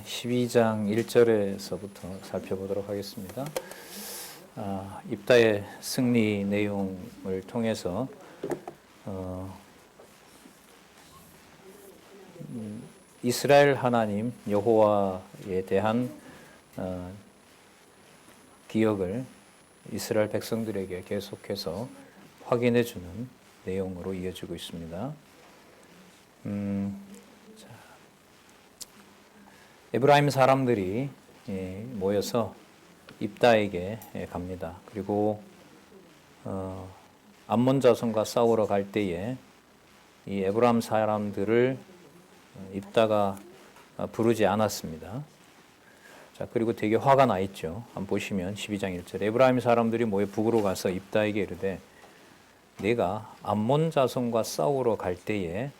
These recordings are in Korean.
12장 1절에서부터 살펴보도록 하겠습니다. 입다의 승리 내용을 통해서 이스라엘 하나님 여호와에 대한 기억을 이스라엘 백성들에게 계속해서 확인해 주는 내용으로 이어지고 있습니다. 에브라임 사람들이 모여서 입다에게 갑니다. 그리고 암몬 자손과 싸우러 갈 때에 이 에브라임 사람들을 입다가 부르지 않았습니다. 자, 그리고 되게 화가 나 있죠. 한번 보시면 12장 1절 에브라임 사람들이 모여 북으로 가서 입다에게 이르되 내가 암몬 자손과 싸우러 갈 때에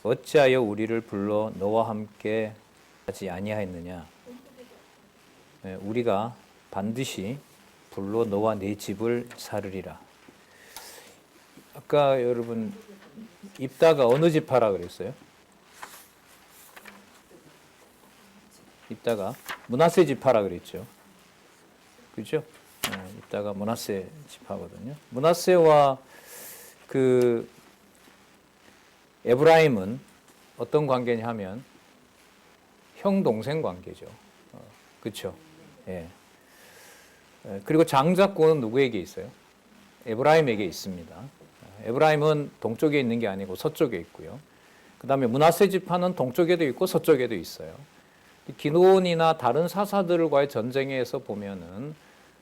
어찌하여 우리를 불러 너와 함께 하지 아니하였느냐. 우리가 반드시 불러 너와 네 집을 살으리라. 아까 여러분 입다가 어느 지파라 그랬어요? 입다가 므낫세 지파라 그랬죠. 그죠? 입다가 므낫세 지파거든요. 므낫세와 그 에브라임은 어떤 관계냐 하면 형 동생 관계죠. 그렇죠? 예. 그리고 장자권은 누구에게 있어요? 에브라임에게 있습니다. 에브라임은 동쪽에 있는 게 아니고 서쪽에 있고요. 그다음에 므낫세 지파는 동쪽에도 있고 서쪽에도 있어요. 기드온이나 다른 사사들과의 전쟁에서 보면은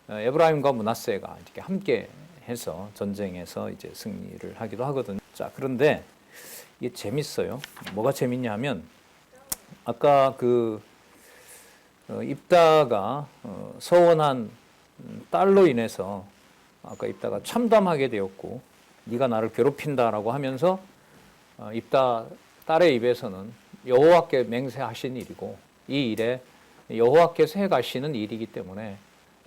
에브라임과 므낫세가 이렇게 함께 해서 전쟁에서 이제 승리를 하기도 하거든요. 자, 그런데 이게 재밌어요. 뭐가 재밌냐면 아까 입다가 서원한 딸로 인해서 아까 입다가 참담하게 되었고 네가 나를 괴롭힌다라고 하면서 입다 딸의 입에서는 여호와께 맹세하신 일이고 이 일에 여호와께서 해가시는 일이기 때문에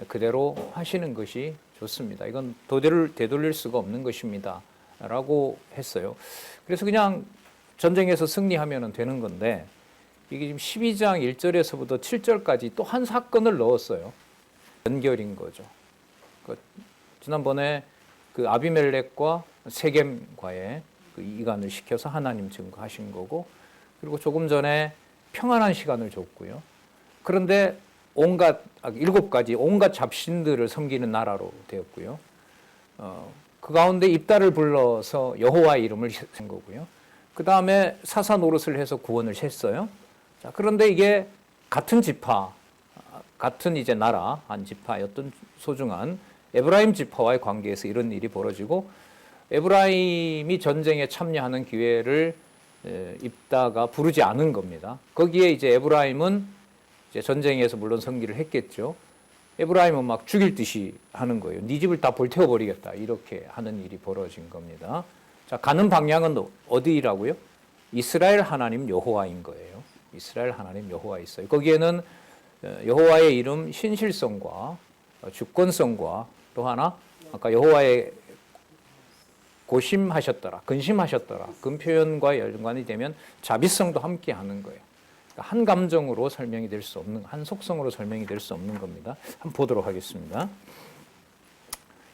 그대로 하시는 것이 좋습니다. 이건 되돌릴 수가 없는 것입니다. 라고 했어요. 그래서 그냥 전쟁에서 승리하면 되는 건데 이게 지금 12장 1절에서부터 7절까지 또 한 사건을 넣었어요. 연결인 거죠. 지난번에 그 아비멜렉과 세겜과의 그 이간을 시켜서 하나님 증거하신 거고, 그리고 조금 전에 평안한 시간을 줬고요. 그런데 온갖 7가지 온갖 잡신들을 섬기는 나라로 되었고요. 그 가운데 입다를 불러서 여호와의 이름을 쓴 거고요. 그 다음에 사사 노릇을 해서 구원을 셌어요. 자, 그런데 이게 같은 지파, 같은 이제 나라 한 지파였던 소중한 에브라임 지파와의 관계에서 이런 일이 벌어지고 에브라임이 전쟁에 참여하는 기회를 입다가 부르지 않은 겁니다. 거기에 이제 에브라임은 이제 전쟁에서 물론 승리를 했겠죠. 에브라임은 막 죽일 듯이 하는 거예요. 네 집을 다 불태워버리겠다. 이렇게 하는 일이 벌어진 겁니다. 자, 가는 방향은 어디라고요? 이스라엘 하나님 여호와인 거예요. 이스라엘 하나님 여호와 있어요. 거기에는 여호와의 이름 신실성과 주권성과 또 하나 아까 여호와의 고심하셨더라, 근심하셨더라. 그 표현과 연관이 되면 자비성도 함께 하는 거예요. 그러니까 한 감정으로 설명이 될 수 없는, 한 속성으로 설명이 될 수 없는 겁니다. 한번 보도록 하겠습니다.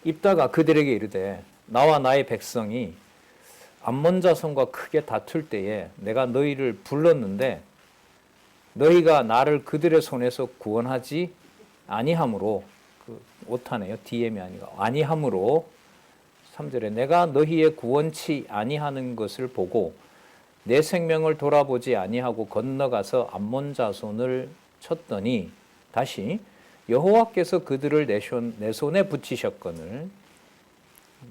입다가 그들에게 이르되 나와 나의 백성이 암몬 자손과 크게 다툴 때에 내가 너희를 불렀는데 너희가 나를 그들의 손에서 구원하지 아니함으로, 오타네요. DM이 아니함으로 3절에 내가 너희의 구원치 아니하는 것을 보고 내 생명을 돌아보지 아니하고 건너가서 암몬 자손을 쳤더니 다시 여호와께서 그들을 내 손에 붙이셨거늘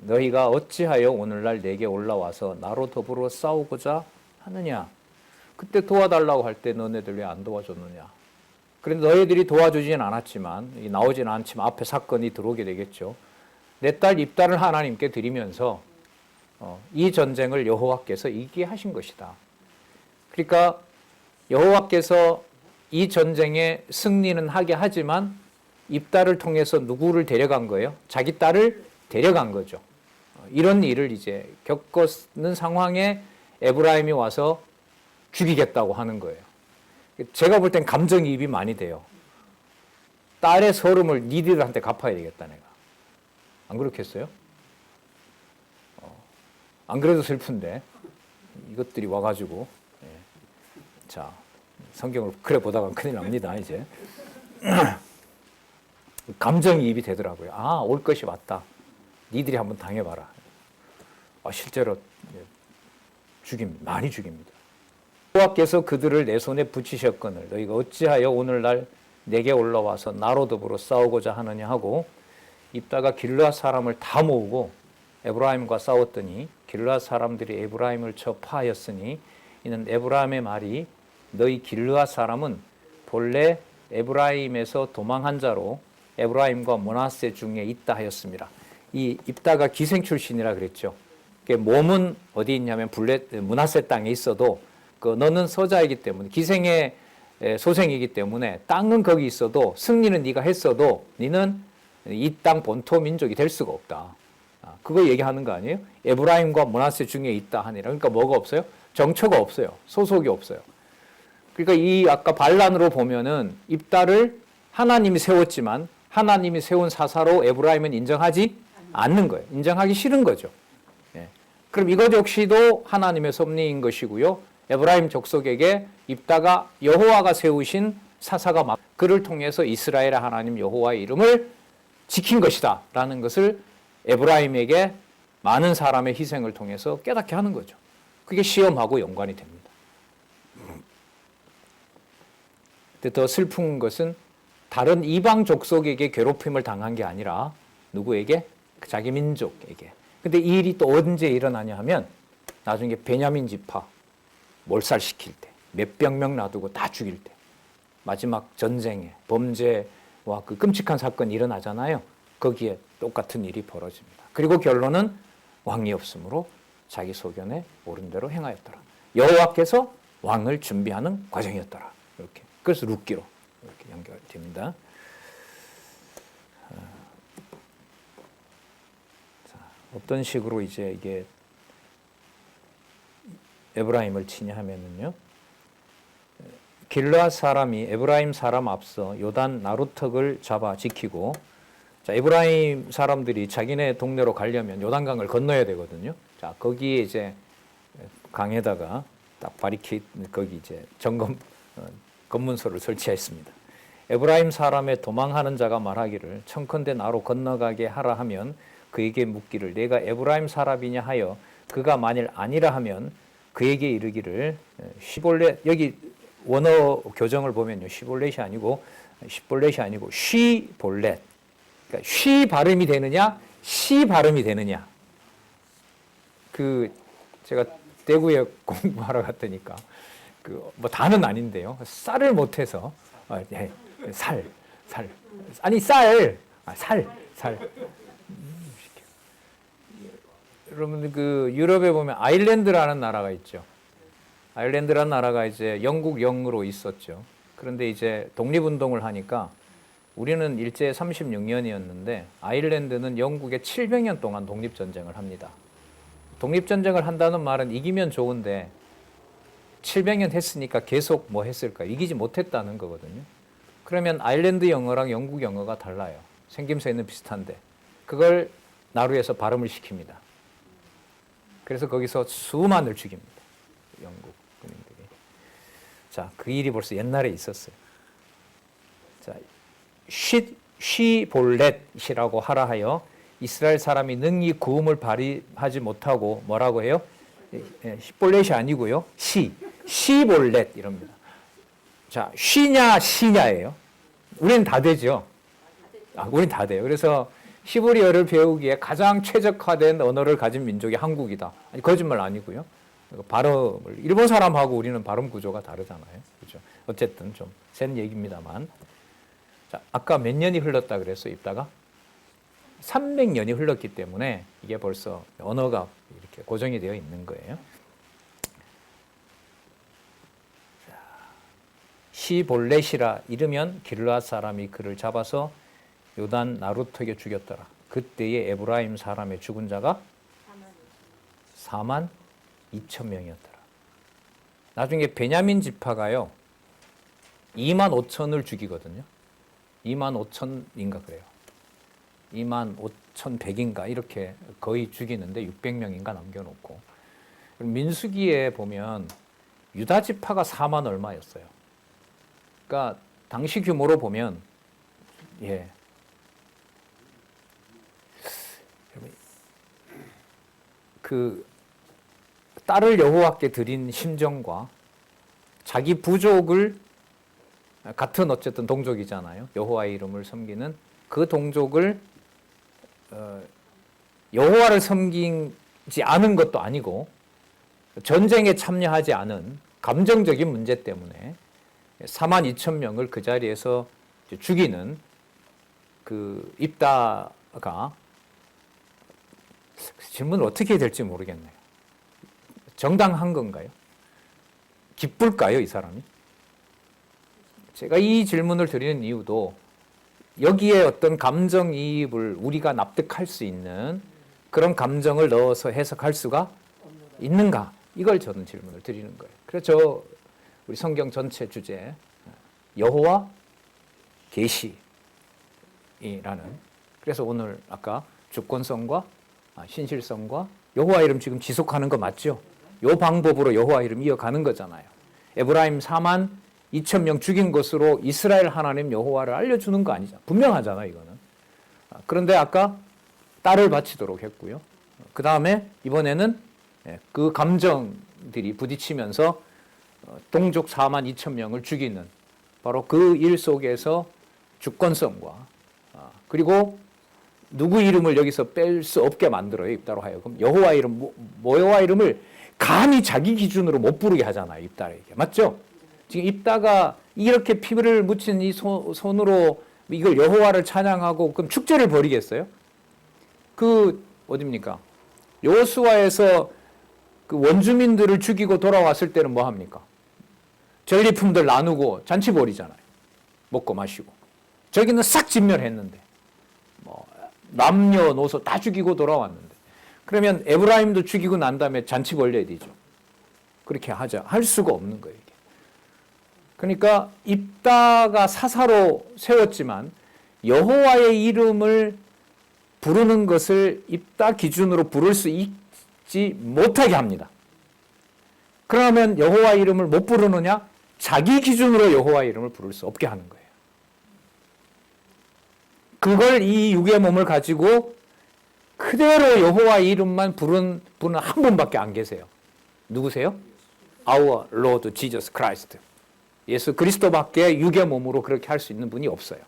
너희가 어찌하여 오늘날 내게 올라와서 나로 더불어 싸우고자 하느냐. 그때 도와달라고 할 때 너네들 왜 안 도와줬느냐. 그런데 너희들이 도와주진 않았지만 나오진 않지만 앞에 사건이 들어오게 되겠죠. 내 딸 입다를 하나님께 드리면서 이 전쟁을 여호와께서 이기게 하신 것이다. 그러니까 여호와께서 이 전쟁에 승리는 하게 하지만 입다를 통해서 누구를 데려간 거예요? 자기 딸을 데려간 거죠. 이런 일을 이제 겪는 상황에 에브라임이 와서 죽이겠다고 하는 거예요. 제가 볼 땐 감정이입이 많이 돼요. 딸의 서름을 니들한테 갚아야 되겠다 내가. 안 그렇겠어요? 안 그래도 슬픈데 이것들이 와가지고 자 성경을 그래 보다가 큰일 납니다 이제. 감정이입이 되더라고요. 아, 올 것이 왔다. 니들이 한번 당해봐라. 실제로 죽입니다. 많이 죽입니다. 여호와께서 그들을 내 손에 붙이셨거늘 너희가 어찌하여 오늘날 내게 올라와서 나로 더불어 싸우고자 하느냐 하고 입다가 길르앗 사람을 다 모으고 에브라임과 싸웠더니 길르앗 사람들이 에브라임을 쳐 파하였으니 이는 에브라임의 말이 너희 길르앗 사람은 본래 에브라임에서 도망한 자로 에브라임과 므낫세 중에 있다 하였습니다. 이 입다가 기생 출신이라 그랬죠. 몸은 어디 있냐면 므낫세 땅에 있어도 너는 서자이기 때문에 기생의 소생이기 때문에 땅은 거기 있어도 승리는 네가 했어도 너는 이 땅 본토 민족이 될 수가 없다. 그거 얘기하는 거 아니에요? 에브라임과 므낫세 중에 있다 하니라. 그러니까 뭐가 없어요? 정처가 없어요. 소속이 없어요. 그러니까 이 아까 반란으로 보면은 입다를 하나님이 세웠지만 하나님이 세운 사사로 에브라임은 인정하지 않는 거예요. 인정하기 싫은 거죠. 그럼 이것 역시도 하나님의 섭리인 것이고요. 에브라임 족속에게 입다가 여호와가 세우신 사사가 그를 통해서 이스라엘의 하나님 여호와의 이름을 지킨 것이다 라는 것을 에브라임에게 많은 사람의 희생을 통해서 깨닫게 하는 거죠. 그게 시험하고 연관이 됩니다. 근데 더 슬픈 것은 다른 이방 족속에게 괴롭힘을 당한 게 아니라 누구에게? 자기 민족에게. 근데 이 일이 또 언제 일어나냐 하면 나중에 베냐민 지파 몰살시킬 때, 몇백 명 놔두고 다 죽일 때, 마지막 전쟁에 범죄와 그 끔찍한 사건이 일어나잖아요. 거기에 똑같은 일이 벌어집니다. 그리고 결론은 왕이 없으므로 자기 소견에 옳은 대로 행하였더라. 여호와께서 왕을 준비하는 과정이었더라. 이렇게. 그래서 룻기로 이렇게 연결됩니다. 어떤 식으로 이제 이게 에브라임을 치냐 하면은요. 길르앗 사람이 에브라임 사람 앞서 요단 나루턱을 잡아 지키고 자, 에브라임 사람들이 자기네 동네로 가려면 요단강을 건너야 되거든요. 자, 거기에 이제 강에다가 딱 바리케이트 거기 이제 점검 검문소를 설치했습니다. 에브라임 사람의 도망하는 자가 말하기를 청컨대 나로 건너가게 하라 하면 그에게 묻기를 내가 에브라임 사람이냐 하여 그가 만일 아니라 하면 그에게 이르기를 시볼렛 여기 원어 교정을 보면요 시볼렛이 아니고 쉬볼렛 그러니까 쉬 발음이 되느냐 시 발음이 되느냐 그 제가 대구에 공부하러 갔더니까 그 뭐 다는 아닌데요 쌀을 못해서 살 아니 쌀 여러분 그 유럽에 보면 아일랜드라는 나라가 있죠. 아일랜드라는 나라가 이제 영국 영으로 있었죠. 그런데 이제 독립운동을 하니까 우리는 일제 36년이었는데 아일랜드는 영국에 700년 동안 독립전쟁을 합니다. 독립전쟁을 한다는 말은 이기면 좋은데 700년 했으니까 계속 뭐 했을까? 이기지 못했다는 거거든요. 그러면 아일랜드 영어랑 영국 영어가 달라요. 생김새는 비슷한데 그걸 나루에서 발음을 시킵니다. 그래서 거기서 수만을 죽입니다. 영국 군인들이. 자, 그 일이 벌써 옛날에 있었어요. 자, 쉬볼렛이라고 하라 하여 이스라엘 사람이 능히 구음을 발휘하지 못하고 뭐라고 해요? 시볼렛이 아니고요. 시볼렛 이럽니다. 자, 쉬냐 시냐예요. 우리는 다 되죠. 우리는 다 돼요. 그래서 히브리어를 배우기에 가장 최적화된 언어를 가진 민족이 한국이다. 아니, 거짓말 아니고요. 발음을 일본 사람하고 우리는 발음 구조가 다르잖아요. 그렇죠? 어쨌든 좀 센 얘기입니다만. 자, 아까 몇 년이 흘렀다 그랬어요, 입다가? 300년이 흘렀기 때문에 이게 벌써 언어가 이렇게 고정이 되어 있는 거예요. 시볼렛이라 이르면 길르앗 사람이 그를 잡아서 요단 나루턱에 죽였더라. 그때의 에브라임 사람의 죽은 자가 4만 2천 명이었더라. 나중에 베냐민 지파가요. 2만 5천을 죽이거든요. 2만 5천인가 그래요. 2만 5,100인가 이렇게 거의 죽이는데 600명인가 남겨놓고. 민수기에 보면 유다 지파가 4만 얼마였어요. 그러니까 당시 규모로 보면 그 딸을 여호와께 드린 심정과 자기 부족을 같은 어쨌든 동족이잖아요. 여호와의 이름을 섬기는 그 동족을 여호와를 섬기지 않은 것도 아니고 전쟁에 참여하지 않은 감정적인 문제 때문에 4만 2천 명을 그 자리에서 죽이는 그 입다가 질문을 어떻게 해야 될지 모르겠네요. 정당한 건가요? 기쁠까요, 이 사람이? 제가 이 질문을 드리는 이유도 여기에 어떤 감정이입을 우리가 납득할 수 있는 그런 감정을 넣어서 해석할 수가 있는가? 이걸 저는 질문을 드리는 거예요. 그래서 우리 성경 전체 주제 여호와 계시라는, 그래서 오늘 아까 주권성과 신실성과 여호와 이름 지금 지속하는 거 맞죠? 요 방법으로 여호와 이름 이어가는 거잖아요. 에브라임 4만 2천 명 죽인 것으로 이스라엘 하나님 여호와를 알려주는 거 아니죠? 분명하잖아요, 이거는. 그런데 아까 딸을 바치도록 했고요. 그 다음에 이번에는 그 감정들이 부딪히면서 동족 4만 2천 명을 죽이는 바로 그 일 속에서 주권성과 그리고 누구 이름을 여기서 뺄 수 없게 만들어요. 입다로 하여금 여호와 이름, 여호와 이름을 감히 자기 기준으로 못 부르게 하잖아요. 입다에게. 맞죠? 지금 입다가 이렇게 피를 묻힌 이 손으로 이걸 여호와를 찬양하고 그럼 축제를 벌이겠어요? 그 어디입니까? 여호수아에서 그 원주민들을 죽이고 돌아왔을 때는 뭐 합니까? 전리품들 나누고 잔치 벌이잖아요. 먹고 마시고. 저기는 싹 진멸했는데 뭐 남녀노소 다 죽이고 돌아왔는데 그러면 에브라임도 죽이고 난 다음에 잔치 벌려야 되죠. 그렇게 하자. 할 수가 없는 거예요. 이게. 그러니까 입다가 사사로 세웠지만 여호와의 이름을 부르는 것을 입다 기준으로 부를 수 있지 못하게 합니다. 그러면 여호와 이름을 못 부르느냐? 자기 기준으로 여호와 이름을 부를 수 없게 하는 거예요. 그걸 이 육의 몸을 가지고 그대로 여호와 이름만 부른 분은 한 분밖에 안 계세요. 누구세요? Our Lord Jesus Christ. 예수 그리스도밖에 육의 몸으로 그렇게 할 수 있는 분이 없어요.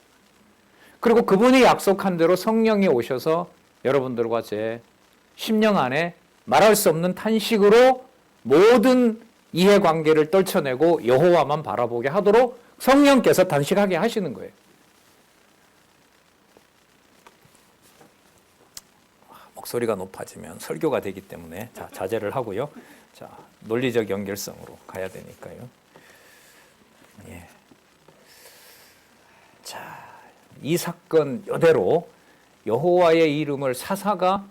그리고 그분이 약속한 대로 성령이 오셔서 여러분들과 제 심령 안에 말할 수 없는 탄식으로 모든 이해관계를 떨쳐내고 여호와만 바라보게 하도록 성령께서 단식하게 하시는 거예요. 목소리가 높아지면 설교가 되기 때문에 자제를 하고요. 자, 논리적 연결성으로 가야 되니까요. 예. 자, 이 사건 이대로 여호와의 이름을 사사가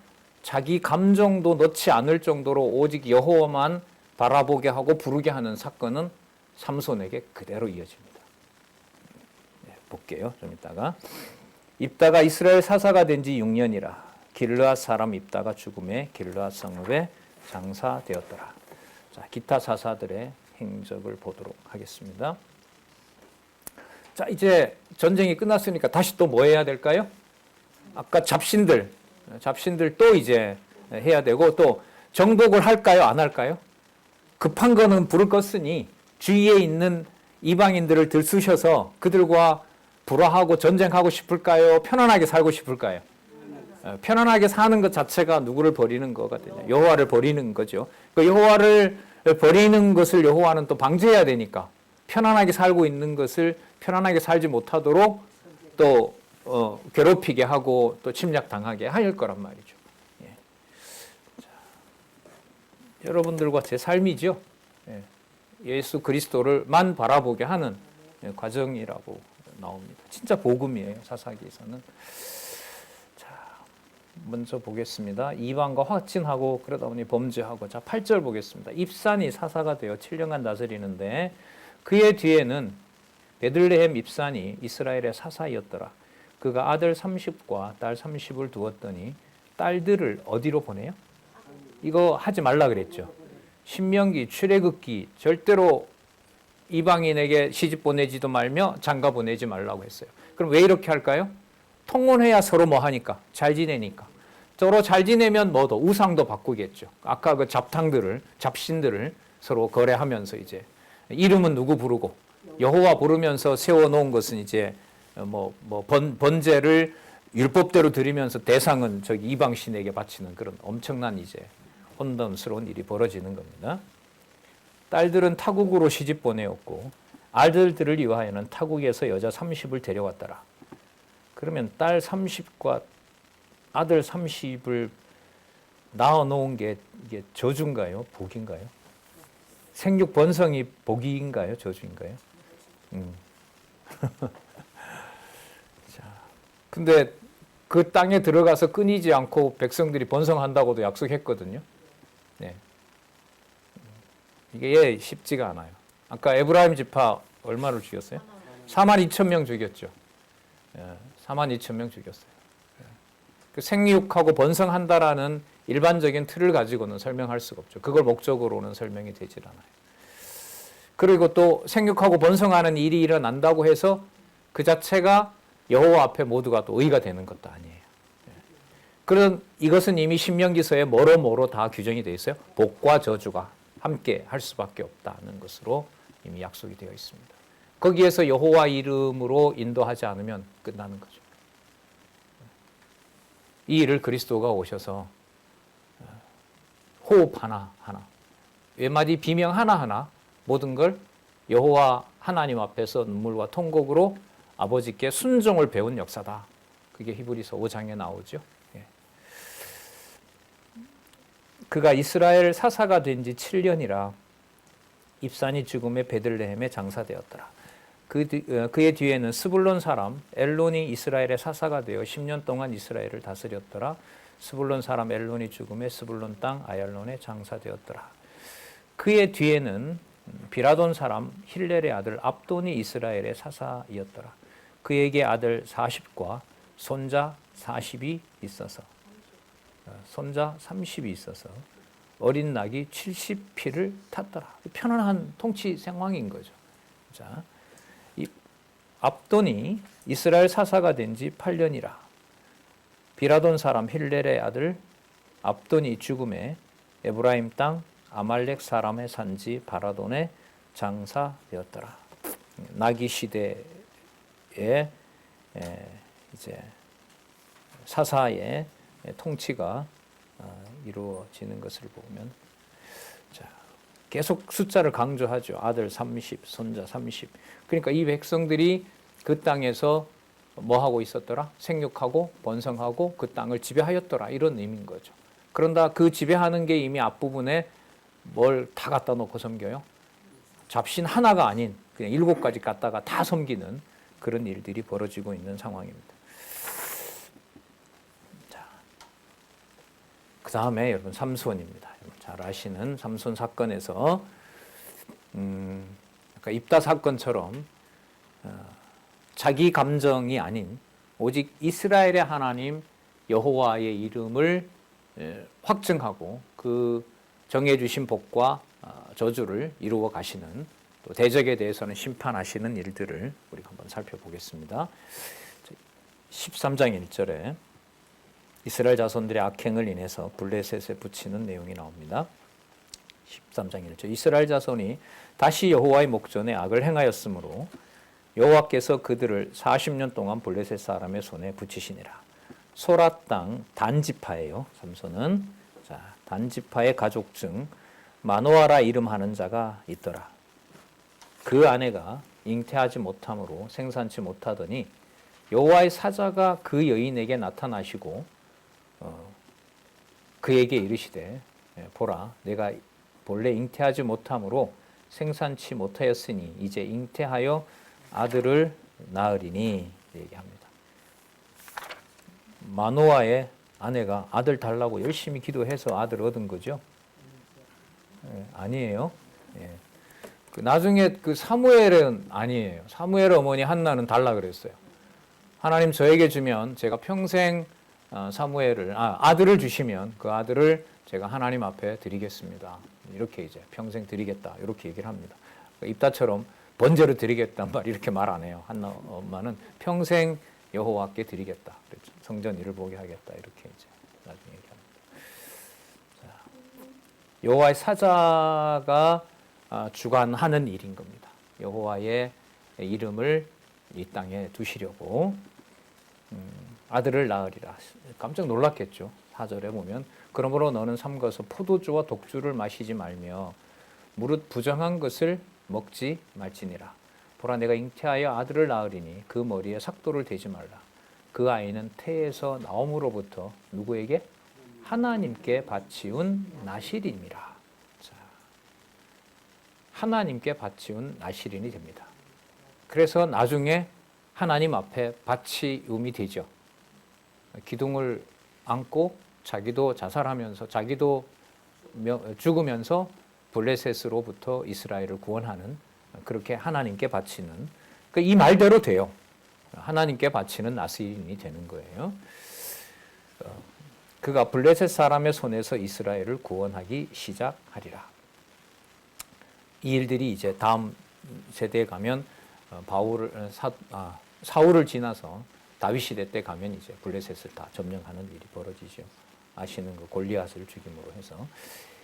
자기 감정도 넣지 않을 정도로 오직 여호와만 바라보게 하고 부르게 하는 사건은 삼손에게 그대로 이어집니다. 네, 볼게요. 좀 이따가. 입다가 이스라엘 사사가 된 지 6년이라 길르앗 사람 입다가 죽음에 길르앗 성읍에 장사되었더라. 자, 기타 사사들의 행적을 보도록 하겠습니다. 자, 이제 전쟁이 끝났으니까 다시 또 뭐 해야 될까요? 아까 잡신들 또 이제 해야 되고 또 정복을 할까요? 안 할까요? 급한 거는 불을 껐으니 주위에 있는 이방인들을 들쑤셔서 그들과 불화하고 전쟁하고 싶을까요? 편안하게 살고 싶을까요? 편안하게 사는 것 자체가 누구를 버리는 거거든요. 여호와를 버리는 거죠. 그 여호와를 버리는 것을 여호와는 또 방지해야 되니까 편안하게 살고 있는 것을 편안하게 살지 못하도록 또 괴롭히게 하고 또 침략당하게 할 거란 말이죠. 예. 자, 여러분들과 제 삶이죠. 예. 예수 그리스도를만 바라보게 하는 과정이라고 나옵니다. 진짜 복음이에요. 사사기에서는. 자, 먼저 보겠습니다. 이방과 확진하고 그러다 보니 범죄하고. 자, 8절 보겠습니다. 입산이 사사가 되어 7년간 다스리는데 그의 뒤에는 베들레헴 입산이 이스라엘의 사사이었더라. 그가 아들 30과 딸 30을 두었더니 딸들을 어디로 보내요? 이거 하지 말라 그랬죠. 신명기, 출애굽기 절대로 이방인에게 시집 보내지도 말며 장가 보내지 말라고 했어요. 그럼 왜 이렇게 할까요? 통혼해야 서로 뭐 하니까? 잘 지내니까. 서로 잘 지내면 뭐도 우상도 바꾸겠죠. 아까 그 잡신들을 서로 거래하면서 이제 이름은 누구 부르고 여호와 부르면서 세워놓은 것은 이제 번제를 율법대로 드리면서 대상은 저기 이방 신에게 바치는 그런 엄청난 이제 혼돈스러운 일이 벌어지는 겁니다. 딸들은 타국으로 시집 보내었고 아들들을 위하여는 타국에서 여자 30을 데려왔더라. 그러면 딸 30과 아들 30을 낳아 놓은 게 이게 저주인가요? 복인가요? 생육 번성이 복인가요? 저주인가요? 자, 근데 그 땅에 들어가서 끊이지 않고 백성들이 번성한다고도 약속했거든요. 네. 이게 쉽지가 않아요. 아까 에브라임 지파 얼마를 죽였어요? 42,000명 죽였죠. 42,000명 죽였어요. 그 생육하고 번성한다라는 일반적인 틀을 가지고는 설명할 수가 없죠. 그걸 목적으로는 설명이 되질 않아요. 그리고 또 생육하고 번성하는 일이 일어난다고 해서 그 자체가 여호와 앞에 모두가 또 의가 되는 것도 아니에요. 그런 이것은 이미 신명기서에 뭐로 다 규정이 되어 있어요. 복과 저주가 함께 할 수밖에 없다는 것으로 이미 약속이 되어 있습니다. 거기에서 여호와 이름으로 인도하지 않으면 끝나는 거죠. 이 일을 그리스도가 오셔서 호흡 하나 외마디 비명 하나 모든 걸 여호와 하나님 앞에서 눈물과 통곡으로 아버지께 순종을 배운 역사다. 그게 히브리서 5장에 나오죠. 그가 이스라엘 사사가 된 지 7년이라 입산이 죽음의 베들레헴에 장사되었더라. 그의 뒤에는 스불론 사람 엘론이 이스라엘의 사사가 되어 10년 동안 이스라엘을 다스렸더라. 스불론 사람 엘론이 죽음에 스불론 땅 아얄론에 장사되었더라. 그의 뒤에는 비라돈 사람 힐렐의 아들 압돈이 이스라엘의 사사이었더라. 그에게 아들 40과 손자 40이 있어서 손자 30이 있어서 어린 낙이 70피를 탔더라. 편안한 통치 상황인 거죠. 자, 이 압돈이 이스라엘 사사가 된 지 8년이라 비라돈 사람 힐렐의 아들 압돈이 죽음에 에브라임 땅 아말렉 사람의 산지 바라돈에 장사되었더라. 나기 시대에 이제 사사의 통치가 이루어지는 것을 보면 자, 계속 숫자를 강조하죠. 아들 30, 손자 30. 그러니까 이 백성들이 그 땅에서 뭐 하고 있었더라? 생육하고 번성하고 그 땅을 지배하였더라. 이런 의미인 거죠. 그런다 그 지배하는 게 이미 앞부분에 뭘 다 갖다 놓고 섬겨요? 잡신 하나가 아닌 그냥 7가지 갖다가 다 섬기는 그런 일들이 벌어지고 있는 상황입니다. 그 다음에 여러분 삼손입니다. 잘 아시는 삼손 사건에서 아까 입다 사건처럼 자기 감정이 아닌 오직 이스라엘의 하나님 여호와의 이름을 확증하고 그 정해주신 복과 저주를 이루어 가시는 또 대적에 대해서는 심판하시는 일들을 우리가 한번 살펴보겠습니다. 13장 1절에 이스라엘 자손들의 악행을 인해서 블레셋에 붙이는 내용이 나옵니다. 13장 1절 이스라엘 자손이 다시 여호와의 목전에 악을 행하였으므로 여호와께서 그들을 40년 동안 블레셋 사람의 손에 붙이시니라. 소라 땅 단지파예요. 삼손은 자, 단지파의 가족 중 마노아라 이름하는 자가 있더라. 그 아내가 잉태하지 못함으로 생산치 못하더니 여호와의 사자가 그 여인에게 나타나시고 그에게 이르시되 보라 내가 본래 잉태하지 못함으로 생산치 못하였으니 이제 잉태하여 아들을 낳으리니 얘기합니다. 마노아의 아내가 아들 달라고 열심히 기도해서 아들 얻은 거죠? 아니에요. 나중에 그 사무엘은 아니에요. 사무엘 어머니 한나는 달라 그랬어요. 하나님 저에게 주면 제가 평생 사무엘을 아들을 주시면 그 아들을 제가 하나님 앞에 드리겠습니다. 이렇게 이제 평생 드리겠다 이렇게 얘기를 합니다. 입다처럼 번제로 드리겠단 말 이렇게 말 안 해요. 한나 엄마는 평생 여호와께 드리겠다. 그랬죠. 성전 일을 보게 하겠다 이렇게 이제 나중에 얘기합니다. 여호와의 사자가 주관하는 일인 겁니다. 여호와의 이름을 이 땅에 두시려고 아들을 낳으리라. 깜짝 놀랐겠죠. 4절에 보면 그러므로 너는 삼가서 포도주와 독주를 마시지 말며 무릇 부정한 것을 먹지 말지니라. 보라 내가 잉태하여 아들을 낳으리니 그 머리에 삭도를 대지 말라. 그 아이는 태에서 나옴으로부터 누구에게? 하나님께 바치운 나실임이라. 자, 하나님께 바치운 나실인이 됩니다. 그래서 나중에 하나님 앞에 바치움이 되죠. 기둥을 안고 자기도 자살하면서 자기도 죽으면서 블레셋으로부터 이스라엘을 구원하는 그렇게 하나님께 바치는 이 말대로 돼요. 하나님께 바치는 나실인이 되는 거예요. 그가 블레셋 사람의 손에서 이스라엘을 구원하기 시작하리라. 이 일들이 이제 다음 세대에 가면 사울을 지나서 다윗 시대 때 가면 이제 블레셋을 다 점령하는 일이 벌어지죠. 아시는 그 골리앗을 죽임으로 해서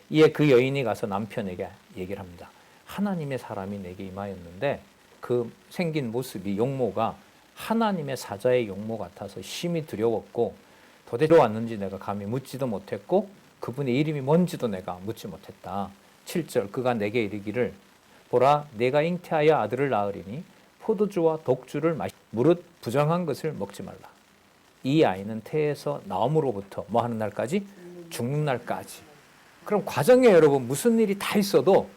이에 그 여인이 가서 남편에게 얘기를 합니다. 하나님의 사람이 내게 임하였는데 그 생긴 모습이 용모가 하나님의 사자의 용모 같아서 심히 두려웠고 도대체 왔는지 내가 감히 묻지도 못했고 그분의 이름이 뭔지도 내가 묻지 못했다. 7절 그가 내게 이르기를 보라 내가 잉태하여 아들을 낳으리니 포도주와 독주를 무릇 부정한 것을 먹지 말라. 이 아이는 태에서 나옴으로부터 뭐 하는 날까지? 죽는 날까지. 그럼 과정에 여러분 무슨 일이 다 있어도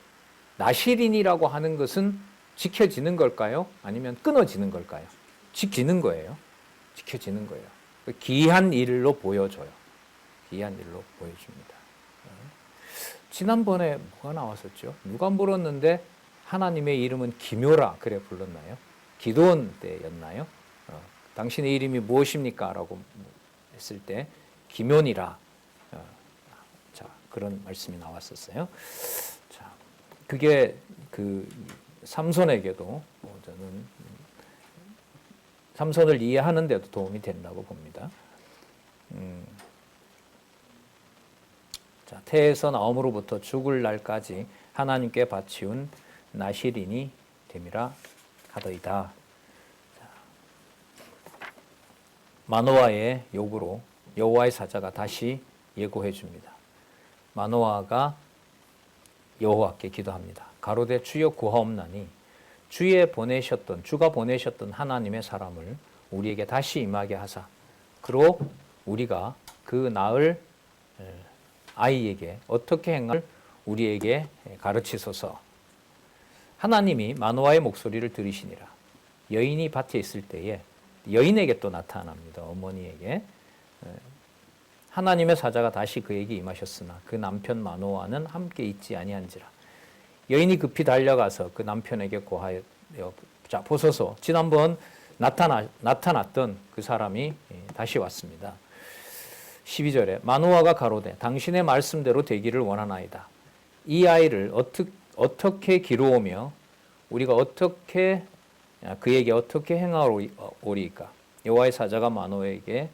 나실인이라고 하는 것은 지켜지는 걸까요? 아니면 끊어지는 걸까요? 지키는 거예요. 지켜지는 거예요. 기이한 일로 보여줘요. 기이한 일로 보여줍니다. 지난번에 뭐가 나왔었죠? 누가 물었는데 하나님의 이름은 기묘라 그래 불렀나요? 기도원 때였나요? 당신의 이름이 무엇입니까? 라고 했을 때 기묘니라. 자, 그런 말씀이 나왔었어요. 자, 그게 그 삼손에게도 저는 삼손을 이해하는 데도 도움이 된다고 봅니다. 자, 태에서 나옴으로부터 죽을 날까지 하나님께 바치운 나실인이 됨이라 하더이다. 마노아의 요구로 여호와의 사자가 다시 예고해 줍니다. 마노아가 여호와께 기도합니다. 가로되 주여 구하옵나니 주가 보내셨던 하나님의 사람을 우리에게 다시 임하게 하사 그로 우리가 그 낳을 아이에게 어떻게 행할 우리에게 가르치소서. 하나님이 마노아의 목소리를 들으시니라. 여인이 밭에 있을 때에 여인에게 또 나타납니다. 어머니에게. 하나님의 사자가 다시 그에게 임하셨으나 그 남편 마노아는 함께 있지 아니한지라. 여인이 급히 달려가서 그 남편에게 고하여 자 보소서 지난번 나타났던 그 사람이 다시 왔습니다. 12절에 마노아가 가로되 당신의 말씀대로 되기를 원하나이다. 이 아이를 어떻게 기르오며 우리가 그에게 어떻게 행하오리이까. 여호와의 사자가 마노아에게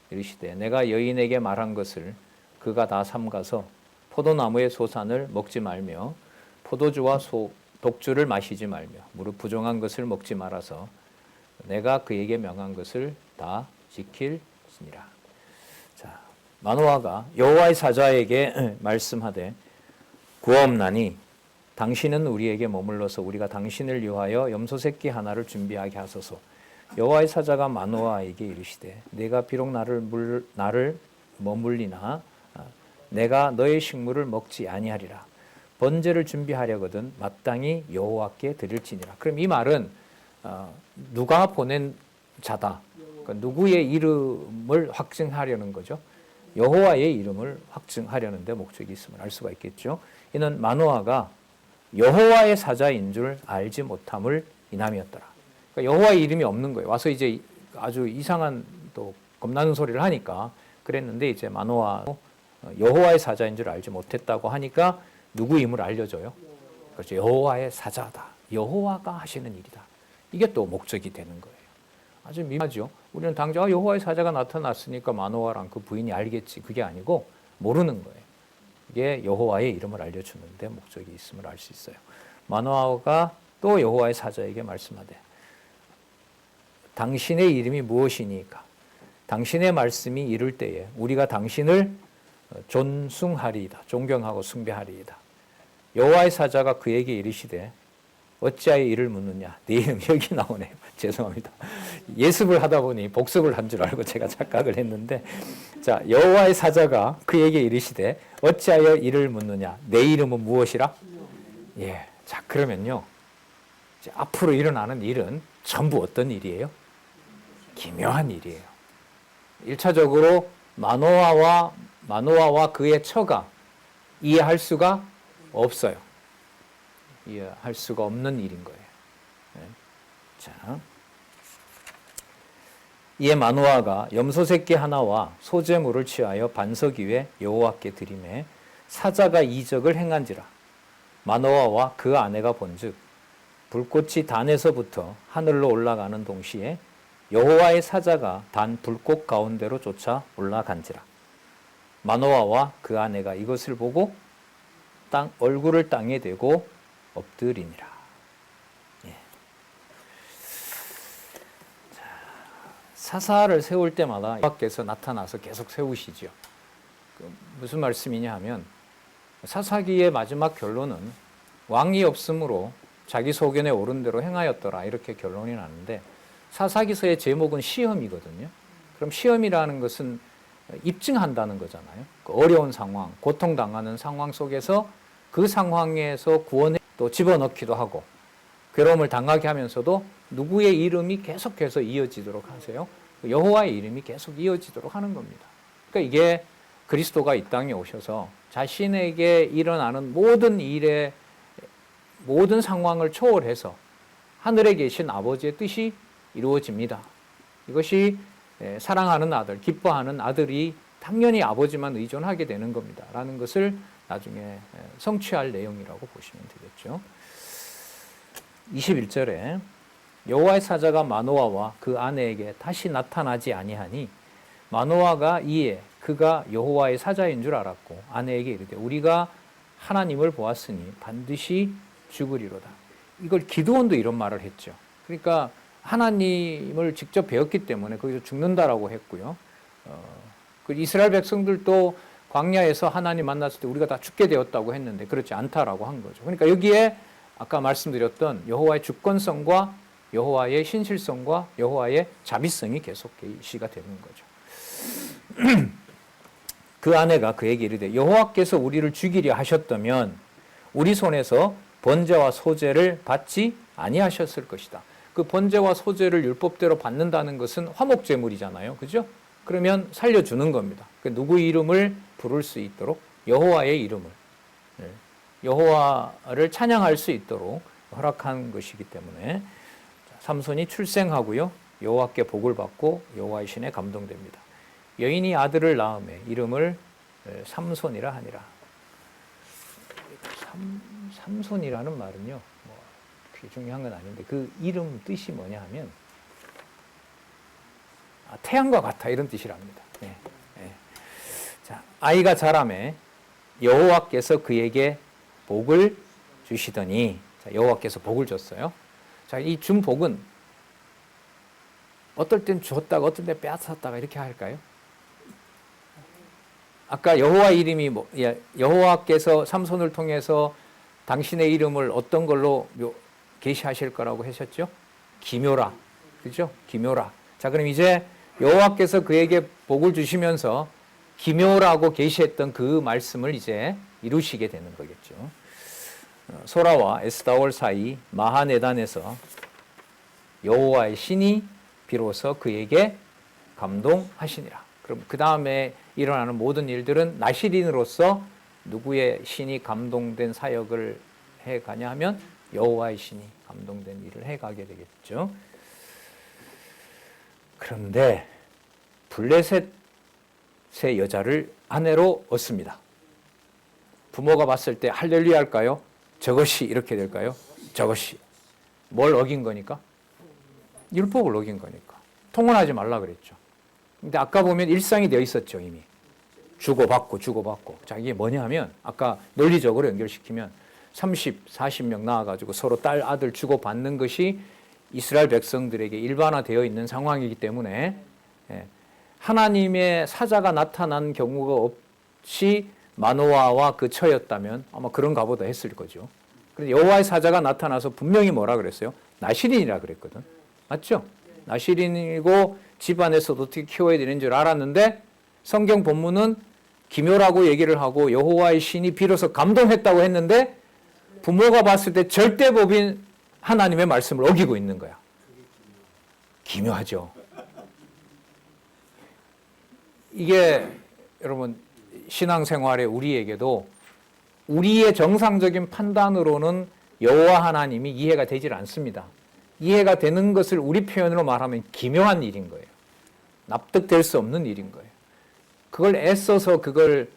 이르시되 내가 여인에게 말한 것을 그가 다 삼가서 포도나무의 소산을 먹지 말며 포도주와 독주를 마시지 말며 무릇 부정한 것을 먹지 말아서 내가 그에게 명한 것을 다 지킬지니라. 자, 마노아가 여호와의 사자에게 말씀하되 구하옵나니 당신은 우리에게 머물러서 우리가 당신을 위하여 염소 새끼 하나를 준비하게 하소서. 여호와의 사자가 마노아에게 이르시되 내가 비록 나를 머물리나 내가 너의 식물을 먹지 아니하리라. 번제를 준비하려거든 마땅히 여호와께 드릴지니라. 그럼 이 말은 누가 보낸 자다. 그러니까 누구의 이름을 확증하려는 거죠. 여호와의 이름을 확증하려는 데 목적이 있음을 알 수가 있겠죠. 이는 마노아가 여호와의 사자인 줄 알지 못함을 인함이었더라. 그러니까 여호와의 이름이 없는 거예요. 와서 이제 아주 이상한 또 겁나는 소리를 하니까 그랬는데 이제 마노아 여호와의 사자인 줄 알지 못했다고 하니까 누구 임을 알려줘요? 그렇죠. 여호와의 사자다. 여호와가 하시는 일이다. 이게 또 목적이 되는 거예요. 아주 미묘하죠. 우리는 당장 여호와의 사자가 나타났으니까 마노아랑 그 부인이 알겠지. 그게 아니고 모르는 거예요. 이게 여호와의 이름을 알려주는데 목적이 있음을 알 수 있어요. 마노아가 또 여호와의 사자에게 말씀하되 당신의 이름이 무엇이니까 당신의 말씀이 이룰 때에 우리가 당신을 존숭하리이다. 존경하고 숭배하리이다. 여호와의 사자가 그에게 이르시되 어찌하여 이를 묻느냐. 내 이름 여기 나오네요. 죄송합니다. 예습을 하다 보니 복습을 한 줄 알고 제가 착각을 했는데, 자, 여호와의 사자가 그에게 이르시되 어찌하여 이를 묻느냐. 내 이름은 무엇이라? 예. 자, 그러면요. 이제 앞으로 일어나는 일은 전부 어떤 일이에요? 기묘한 일이에요. 1차적으로 마노아와 그의 처가 이해할 수가 없어요. 이해할 수가 없는 일인 거예요. 네. 자, 이에 마노아가 염소 새끼 하나와 소제물을 취하여 반석 위에 여호와께 드리매 사자가 이적을 행한지라. 마노아와 그 아내가 본즉 불꽃이 단에서부터 하늘로 올라가는 동시에 여호와의 사자가 단 불꽃 가운데로 쫓아 올라간지라. 마노아와 그 아내가 이것을 보고 얼굴을 땅에 대고 엎드리니라. 예. 자, 사사를 세울 때마다 여호와께서 나타나서 계속 세우시죠. 무슨 말씀이냐 하면 사사기의 마지막 결론은 왕이 없으므로 자기 소견에 옳은 대로 행하였더라 이렇게 결론이 나는데 사사기서의 제목은 시험이거든요. 그럼 시험이라는 것은 입증한다는 거잖아요. 그 어려운 상황, 고통당하는 상황 속에서 그 상황에서 구원해 또 집어넣기도 하고 괴로움을 당하게 하면서도 누구의 이름이 계속해서 이어지도록 하세요. 여호와의 이름이 계속 이어지도록 하는 겁니다. 그러니까 이게 그리스도가 이 땅에 오셔서 자신에게 일어나는 모든 일에 모든 상황을 초월해서 하늘에 계신 아버지의 뜻이 이루어집니다. 이것이 사랑하는 아들, 기뻐하는 아들이 당연히 아버지만 의존하게 되는 겁니다. 라는 것을 나중에 성취할 내용이라고 보시면 되겠죠. 21절에 여호와의 사자가 마노아와 그 아내에게 다시 나타나지 아니하니 마노아가 이에 그가 여호와의 사자인 줄 알았고 아내에게 이르되 우리가 하나님을 보았으니 반드시 죽으리로다. 이걸 기드온도 이런 말을 했죠. 그러니까 하나님을 직접 배웠기 때문에 거기서 죽는다라고 했고요. 그 이스라엘 백성들도 광야에서 하나님 만났을 때 우리가 다 죽게 되었다고 했는데 그렇지 않다라고 한 거죠. 그러니까 여기에 아까 말씀드렸던 여호와의 주권성과 여호와의 신실성과 여호와의 자비성이 계속 계시가 되는 거죠. 그 아내가 그에게 이르되 여호와께서 우리를 죽이려 하셨다면 우리 손에서 번제와 소제를 받지 아니하셨을 것이다. 그 번제와 소제를 율법대로 받는다는 것은 화목제물이잖아요. 그죠? 그러면 살려주는 겁니다. 누구 이름을 부를 수 있도록 여호와의 이름을 여호와를 찬양할 수 있도록 허락한 것이기 때문에 삼손이 출생하고요. 여호와께 복을 받고 여호와의 신에 감동됩니다. 여인이 아들을 낳음에 이름을 삼손이라 하니라. 삼손이라는 말은요. 그게 중요한 건 아닌데 그 이름 뜻이 뭐냐 하면 태양과 같아 이런 뜻이랍니다. 네. 네. 자, 아이가 자라매 여호와께서 그에게 복을 주시더니 자, 여호와께서 복을 줬어요. 자, 이 준 복은 어떨 땐 줬다가 어떨 땐 빼앗았다가 이렇게 할까요? 아까 여호와 이름이 여호와께서 삼손을 통해서 당신의 이름을 어떤 걸로 계시하실 거라고 하셨죠? 기묘라. 그죠? 기묘라. 자, 그럼 이제 여호와께서 그에게 복을 주시면서 기묘라고 계시했던 그 말씀을 이제 이루시게 되는 거겠죠. 소라와 에스다올 사이 마하네단에서 여호와의 신이 비로소 그에게 감동하시니라. 그럼 그 다음에 일어나는 모든 일들은 나시린으로서 누구의 신이 감동된 사역을 해가냐 하면 여호와의 신이 감동된 일을 해가게 되겠죠. 그런데 블레셋의 여자를 아내로 얻습니다. 부모가 봤을 때 할렐루야 할까요? 저것이 이렇게 될까요? 저것이. 뭘 어긴 거니까? 율법을 어긴 거니까. 통혼하지 말라 그랬죠. 근데 아까 보면 일상이 되어 있었죠, 이미. 주고받고. 자, 이게 뭐냐 하면 아까 논리적으로 연결시키면 30, 40명 나와가지고 서로 딸, 아들 주고받는 것이 이스라엘 백성들에게 일반화되어 있는 상황이기 때문에 하나님의 사자가 나타난 경우가 없이 마노아와 그 처였다면 아마 그런가 보다 했을 거죠. 그런데 여호와의 사자가 나타나서 분명히 뭐라 그랬어요? 나실인이라 그랬거든. 맞죠? 나실인이고 집안에서도 어떻게 키워야 되는 줄 알았는데 성경 본문은 기묘라고 얘기를 하고 여호와의 신이 비로소 감동했다고 했는데 부모가 봤을 때 절대법인 하나님의 말씀을 어기고 있는 거야. 기묘하죠. 이게 여러분 신앙생활에 우리에게도 우리의 정상적인 판단으로는 여호와 하나님이 이해가 되질 않습니다. 이해가 되는 것을 우리 표현으로 말하면 기묘한 일인 거예요. 납득될 수 없는 일인 거예요. 그걸 애써서 그걸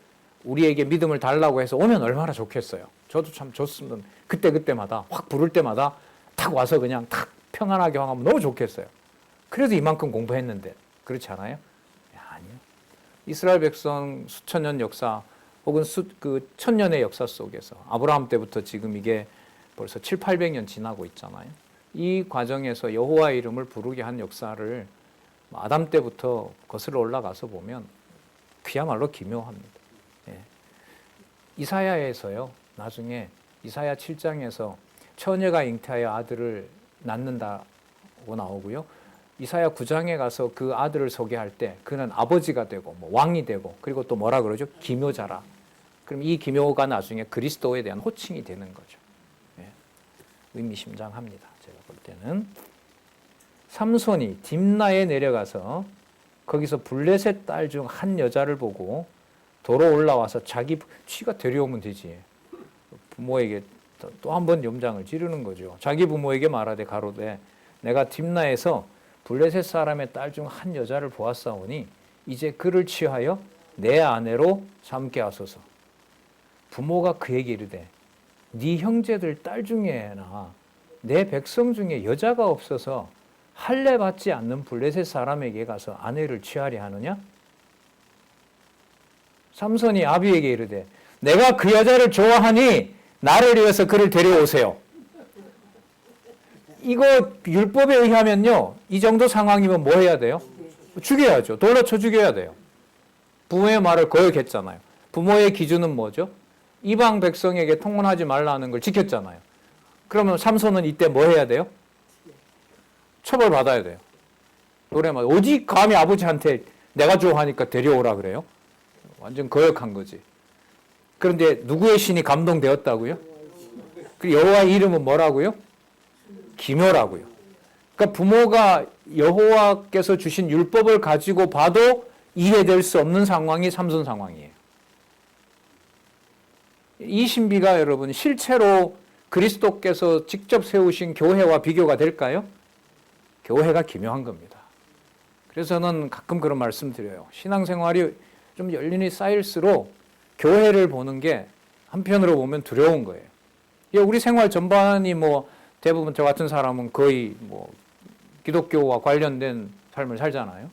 우리에게 믿음을 달라고 해서 오면 얼마나 좋겠어요. 저도 참 좋습니다. 그때마다 확 부를 때마다 탁 와서 그냥 탁 평안하게 하면 너무 좋겠어요. 그래서 이만큼 공부했는데 그렇지 않아요? 아니요. 이스라엘 백성 수천 년 역사 혹은 그 천년의 역사 속에서 아브라함 때부터 지금 이게 벌써 7, 800년 지나고 있잖아요. 이 과정에서 여호와의 이름을 부르게 한 역사를 아담 때부터 거슬러 올라가서 보면 그야말로 기묘합니다. 예. 이사야에서요. 나중에 이사야 7장에서 처녀가 잉태하여 아들을 낳는다고 나오고요. 이사야 9장에 가서 그 아들을 소개할 때 그는 아버지가 되고 뭐 왕이 되고 그리고 또 뭐라 그러죠? 기묘자라. 그럼 이 기묘가 나중에 그리스도에 대한 호칭이 되는 거죠. 예. 의미심장합니다. 제가 볼 때는 삼손이 딥나에 내려가서 거기서 블레셋 딸 중 한 여자를 보고 도로 올라와서 자기 쥐가 데려오면 되지. 부모에게 또 한 번 염장을 지르는 거죠. 자기 부모에게 말하되 가로되 내가 딥나에서 블레셋 사람의 딸 중 한 여자를 보았사오니 이제 그를 취하여 내 아내로 삼게 하소서. 부모가 그에게 이르되 네 형제들 딸 중에나 내 백성 중에 여자가 없어서 할례 받지 않는 블레셋 사람에게 가서 아내를 취하려 하느냐? 삼손이 아비에게 이르되 내가 그 여자를 좋아하니 나를 위해서 그를 데려오세요. 이거 율법에 의하면요. 이 정도 상황이면 뭐 해야 돼요? 죽여야죠. 돌로 쳐 죽여야 돼요. 부모의 말을 거역했잖아요. 부모의 기준은 뭐죠? 이방 백성에게 통혼하지 말라는 걸 지켰잖아요. 그러면 삼손은 이때 뭐 해야 돼요? 처벌받아야 돼요. 노래만 오직 감히 아버지한테 내가 좋아하니까 데려오라 그래요? 완전 거역한 거지. 그런데 누구의 신이 감동되었다고요? 그 여호와의 이름은 뭐라고요? 기묘라고요. 그러니까 부모가 여호와께서 주신 율법을 가지고 봐도 이해될 수 없는 상황이 삼손 상황이에요. 이 신비가 여러분 실제로 그리스도께서 직접 세우신 교회와 비교가 될까요? 교회가 기묘한 겁니다. 그래서 저는 가끔 그런 말씀 드려요. 신앙생활이 좀 연륜이 쌓일수록 교회를 보는 게 한편으로 보면 두려운 거예요. 우리 생활 전반이 뭐 대부분 저 같은 사람은 거의 뭐 기독교와 관련된 삶을 살잖아요.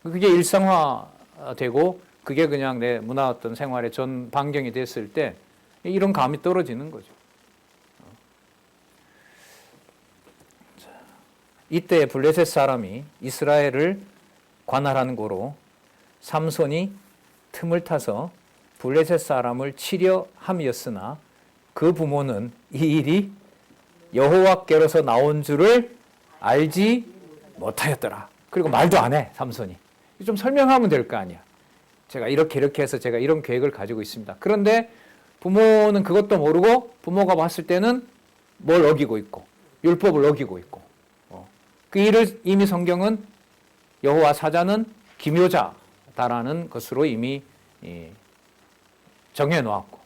그게 일상화되고 그게 그냥 내 문화 어떤 생활의 전 반경이 됐을 때 이런 감이 떨어지는 거죠. 이때 블레셋 사람이 이스라엘을 관할하는 고로 삼손이 틈을 타서 블레셋 사람을 치려 함이었으나 그 부모는 이 일이 여호와께로서 나온 줄을 알지 못하였더라. 그리고 말도 안 해, 삼손이. 좀 설명하면 될 거 아니야. 제가 이렇게 해서 제가 이런 계획을 가지고 있습니다. 그런데 부모는 그것도 모르고 부모가 봤을 때는 뭘 어기고 있고 율법을 어기고 있고 그 일을 이미 성경은 여호와 사자는 기묘자다라는 것으로 이미 정해 놓았고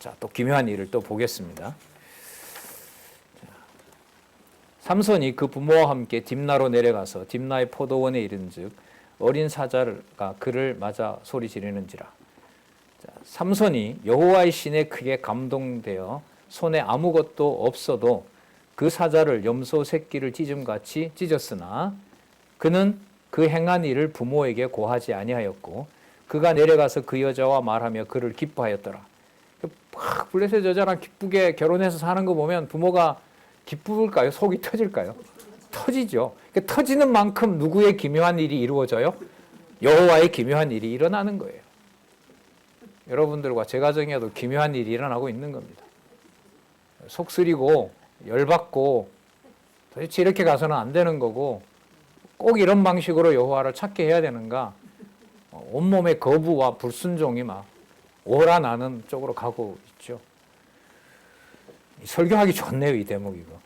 자, 또 기묘한 일을 또 보겠습니다. 삼손이 그 부모와 함께 딥나로 내려가서 딥나의 포도원에 이른즉 어린 사자가 그를 맞아 소리 지르는지라. 자, 삼손이 여호와의 신에 크게 감동되어 손에 아무것도 없어도 그 사자를 염소 새끼를 찢음같이 찢었으나 그는 그 행한 일을 부모에게 고하지 아니하였고 그가 내려가서 그 여자와 말하며 그를 기뻐하였더라. 블레셋 여자랑 기쁘게 결혼해서 사는 거 보면 부모가 기쁠까요? 속이 터질까요? 터지죠. 터지는 만큼 누구의 기묘한 일이 이루어져요? 여호와의 기묘한 일이 일어나는 거예요. 여러분들과 제 가정에도 기묘한 일이 일어나고 있는 겁니다. 속 쓰리고 열받고 도대체 이렇게 가서는 안 되는 거고 꼭 이런 방식으로 여호와를 찾게 해야 되는가? 온몸에 거부와 불순종이 막 오라나는 쪽으로 가고 있죠. 설교하기 좋네요, 이 대목 이거.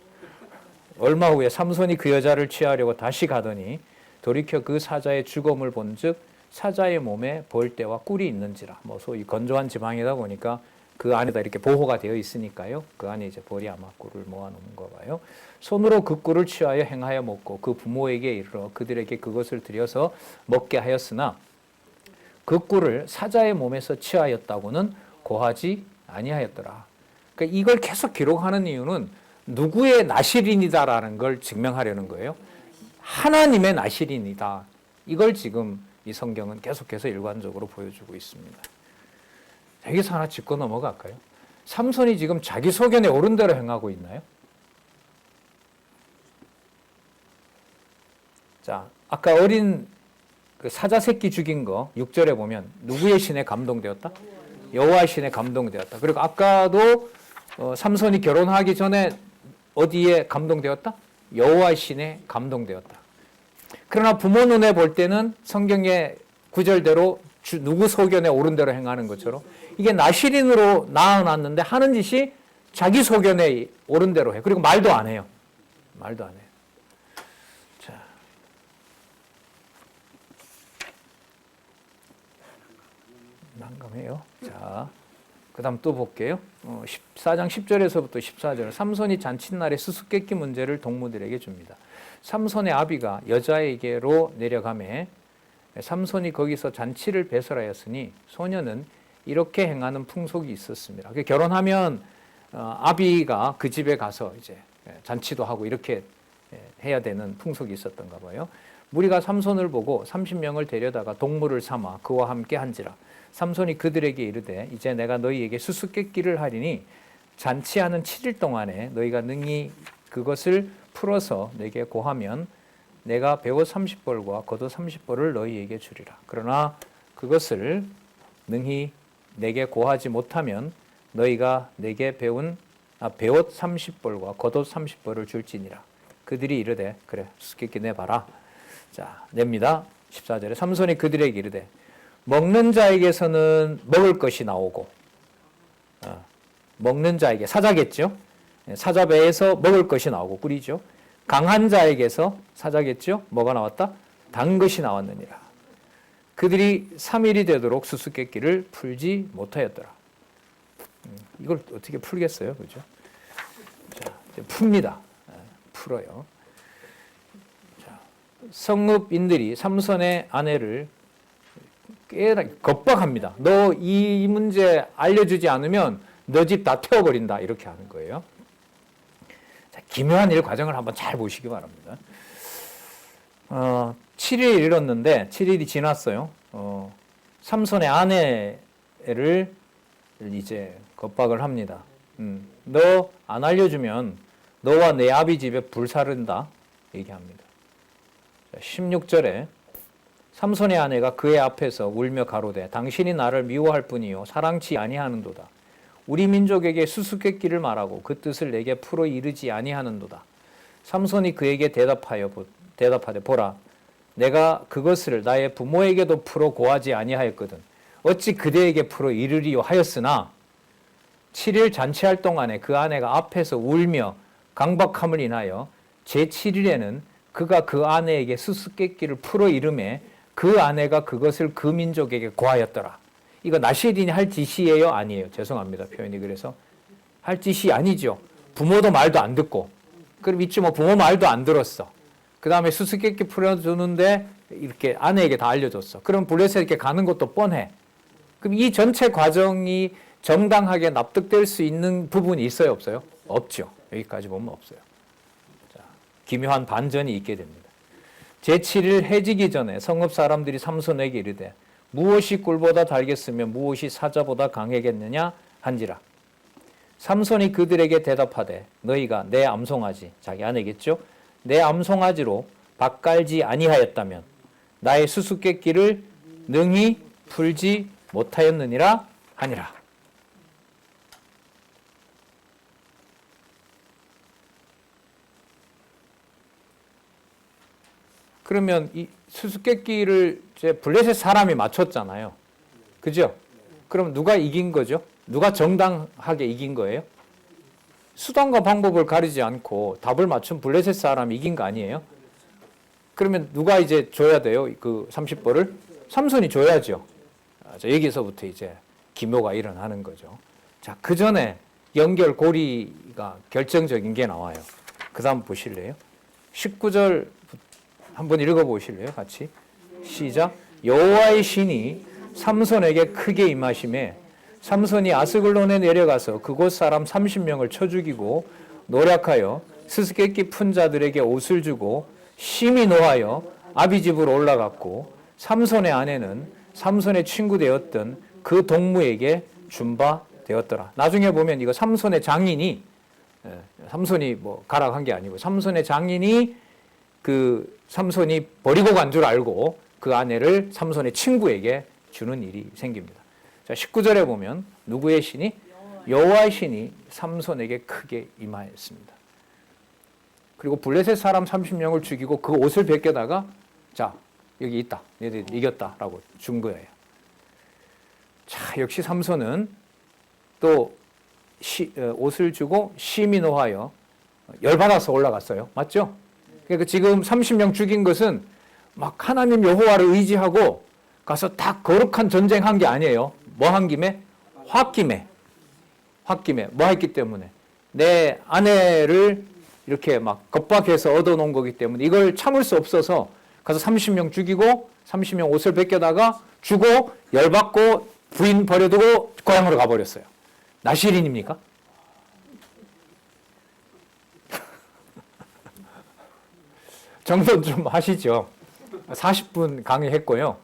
얼마 후에 삼손이 그 여자를 취하려고 다시 가더니 돌이켜 그 사자의 죽음을 본즉 사자의 몸에 벌떼와 꿀이 있는지라. 뭐 소위 건조한 지방이다 보니까 그 안에다 이렇게 보호가 되어 있으니까요. 그 안에 이제 벌이 아마 꿀을 모아놓은 거 봐요. 손으로 그 꿀을 취하여 행하여 먹고 그 부모에게 이르러 그들에게 그것을 드려서 먹게 하였으나 그 꿀을 사자의 몸에서 취하였다고는 고하지 아니하였더라. 그러니까 이걸 계속 기록하는 이유는 누구의 나실인이다라는 걸 증명하려는 거예요. 하나님의 나실인이다. 이걸 지금 이 성경은 계속해서 일관적으로 보여주고 있습니다. 여기서 하나 짚고 넘어갈까요? 삼손이 지금 자기 소견에 옳은 대로 행하고 있나요? 자, 아까 어린 그 사자 새끼 죽인 거 6절에 보면 누구의 신에 감동되었다? 여호와의 신에 감동되었다. 그리고 아까도 삼손이 결혼하기 전에 어디에 감동되었다? 여호와의 신에 감동되었다. 그러나 부모 눈에 볼 때는 성경의 구절대로 누구 소견에 옳은 대로 행하는 것처럼 이게 나실인으로 낳아놨는데 하는 짓이 자기 소견에 옳은 대로 해. 그리고 말도 안 해요. 말도 안 해요. 자, 난감해요. 자, 그 다음 또 볼게요. 14장 10절에서부터 14절. 삼손이 잔칫날에 수수께끼 문제를 동무들에게 줍니다. 삼손의 아비가 여자에게로 내려가매 삼손이 거기서 잔치를 배설하였으니 소녀는 이렇게 행하는 풍속이 있었습니다. 결혼하면 아비가 그 집에 가서 이제 잔치도 하고 이렇게 해야 되는 풍속이 있었던가 봐요. 무리가 삼손을 보고 30명을 데려다가 동물을 삼아 그와 함께 한지라. 삼손이 그들에게 이르되 이제 내가 너희에게 수수께끼를 하리니 잔치하는 7일 동안에 너희가 능히 그것을 풀어서 내게 고하면 내가 배옷 30벌과 겉옷 30벌을 너희에게 주리라. 그러나 그것을 능히 내게 고하지 못하면 너희가 내게 배옷 30벌과 겉옷 30벌을 줄지니라. 그들이 이르되 그래 수수께끼 내봐라. 자, 냅니다. 14절에 삼손이 그들에게 이르되 먹는 자에게서는 먹을 것이 나오고 먹는 자에게 사자겠죠. 사자 배에서 먹을 것이 나오고 꿀이죠. 강한 자에게서 사자겠죠. 뭐가 나왔다? 단 것이 나왔느니라. 그들이 3일이 되도록 수수께끼를 풀지 못하였더라. 이걸 어떻게 풀겠어요? 그죠? 자, 이제 풉니다. 풀어요. 자, 성읍인들이 삼손의 아내를 겁박합니다. 너 이 문제 알려주지 않으면 너 집 다 태워버린다. 이렇게 하는 거예요. 자, 기묘한 일 과정을 한번 잘 보시기 바랍니다. 7일 이뤘는데 7일이 지났어요. 삼손의 아내를 이제 겁박을 합니다. 너 안 알려주면 너와 내 아비 집에 불사른다. 얘기합니다. 16절에 삼손의 아내가 그의 앞에서 울며 가로되 당신이 나를 미워할 뿐이요 사랑치 아니하는도다. 우리 민족에게 수수께끼를 말하고 그 뜻을 내게 풀어 이르지 아니하는도다. 삼손이 그에게 대답하되 보라 내가 그것을 나의 부모에게도 풀어 고하지 아니하였거든. 어찌 그대에게 풀어 이르리요 하였으나 7일 잔치할 동안에 그 아내가 앞에서 울며 강박함을 인하여 제7일에는 그가 그 아내에게 수수께끼를 풀어 이르매 그 아내가 그것을 그 민족에게 고하였더라. 이거 나시린이 할 짓이에요? 아니에요. 죄송합니다. 표현이 그래서. 할 짓이 아니죠. 부모도 말도 안 듣고. 그럼 있지 뭐 부모 말도 안 들었어. 그 다음에 수수께끼 풀어주는데 이렇게 아내에게 다 알려줬어. 그럼 블레셋 이렇게 가는 것도 뻔해. 그럼 이 전체 과정이 정당하게 납득될 수 있는 부분이 있어요? 없어요? 없죠. 여기까지 보면 없어요. 자, 기묘한 반전이 있게 됩니다. 제7일 해지기 전에 성읍 사람들이 삼손에게 이르되 무엇이 꿀보다 달겠으며 무엇이 사자보다 강하겠느냐 한지라. 삼손이 그들에게 대답하되 너희가 내 암송아지, 자기 아내겠죠? 내 암송아지로 밭갈지 아니하였다면 나의 수수께끼를 능히 풀지 못하였느니라 하니라. 그러면 이 수수께끼를 이제 블레셋 사람이 맞췄잖아요. 그죠? 그럼 누가 이긴 거죠? 누가 정당하게 이긴 거예요? 수단과 방법을 가리지 않고 답을 맞춘 블레셋 사람이 이긴 거 아니에요? 그러면 누가 이제 줘야 돼요? 그 30벌을? 삼손이 줘야죠. 자, 여기서부터 이제 기묘가 일어나는 거죠. 자, 그 전에 연결 고리가 결정적인 게 나와요. 그 다음 보실래요? 19절 한번 읽어보실래요? 같이. 시작. 여호와의 신이 삼손에게 크게 임하심에 삼손이 아스글론에 내려가서 그곳 사람 30명을 쳐 죽이고 노력하여 수수께끼 푼 자들에게 옷을 주고 심히 노하여 아비 집으로 올라갔고 삼손의 아내는 삼손의 친구 되었던 그 동무에게 준 바 되었더라. 나중에 보면 이거 삼손의 장인이 삼손이 뭐 가락한 게 아니고 삼손의 장인이 그 삼손이 버리고 간 줄 알고 그 아내를 삼손의 친구에게 주는 일이 생깁니다. 자, 19절에 보면 누구의 신이? 여호와의 신이 삼손에게 크게 임하였습니다. 그리고 블레셋 사람 30명을 죽이고 그 옷을 벗겨다가 자, 여기 있다. 너희들 이겼다라고 준 거예요. 자, 역시 삼손은 또 옷을 주고 심히 노하여 열받아서 올라갔어요. 맞죠? 그러니까 지금 30명 죽인 것은 막 하나님 여호와를 의지하고 가서 다 거룩한 전쟁한 게 아니에요. 뭐 한 김에? 홧김에 뭐 했기 때문에 내 아내를 이렇게 막 겁박해서 얻어놓은 거기 때문에 이걸 참을 수 없어서 가서 30명 죽이고 30명 옷을 벗겨다가 주고 열받고 부인 버려두고 고향으로 가버렸어요. 나시린입니까? 정돈 좀 하시죠. 40분 강의했고요.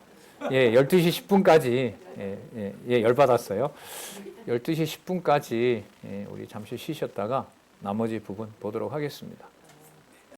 예, 12시 10분까지 열받았어요. 12시 10분까지 우리 잠시 쉬셨다가 나머지 부분 보도록 하겠습니다.